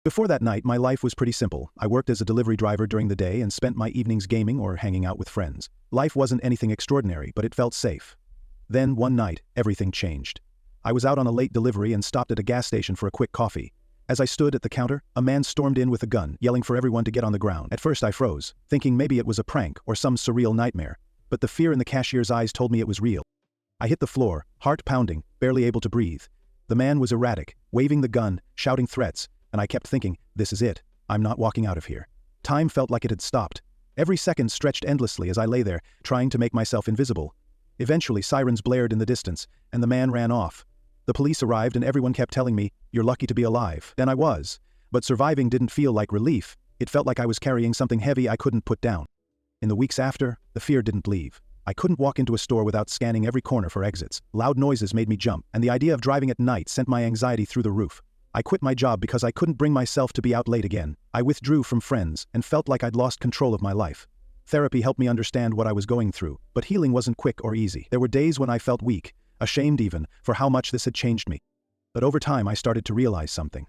Before that night, my life was pretty simple. I worked as a delivery driver during the day and spent my evenings gaming or hanging out with friends. Life wasn't anything extraordinary, but it felt safe. Then, one night, everything changed. I was out on a late delivery and stopped at a gas station for a quick coffee. As I stood at the counter, a man stormed in with a gun, yelling for everyone to get on the ground. At first I froze, thinking maybe it was a prank or some surreal nightmare. But the fear in the cashier's eyes told me it was real. I hit the floor, heart pounding, barely able to breathe. The man was erratic, waving the gun, shouting threats, and I kept thinking, this is it. I'm not walking out of here. Time felt like it had stopped. Every second stretched endlessly as I lay there, trying to make myself invisible. Eventually sirens blared in the distance, and the man ran off. The police arrived and everyone kept telling me, you're lucky to be alive. And I was. But surviving didn't feel like relief. It felt like I was carrying something heavy I couldn't put down. In the weeks after, the fear didn't leave. I couldn't walk into a store without scanning every corner for exits. Loud noises made me jump, and the idea of driving at night sent my anxiety through the roof. I quit my job because I couldn't bring myself to be out late again. I withdrew from friends and felt like I'd lost control of my life. Therapy helped me understand what I was going through, but healing wasn't quick or easy. There were days when I felt weak, ashamed even, for how much this had changed me. But over time I started to realize something.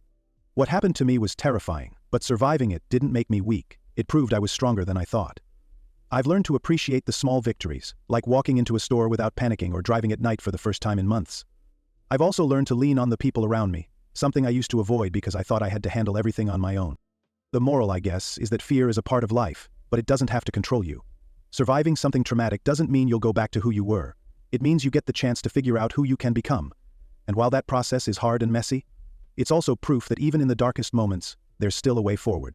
What happened to me was terrifying, but surviving it didn't make me weak. It proved I was stronger than I thought. I've learned to appreciate the small victories, like walking into a store without panicking or driving at night for the first time in months. I've also learned to lean on the people around me, something I used to avoid because I thought I had to handle everything on my own. The moral, I guess, is that fear is a part of life, but it doesn't have to control you. Surviving something traumatic doesn't mean you'll go back to who you were. It means you get the chance to figure out who you can become. And while that process is hard and messy, it's also proof that even in the darkest moments, there's still a way forward.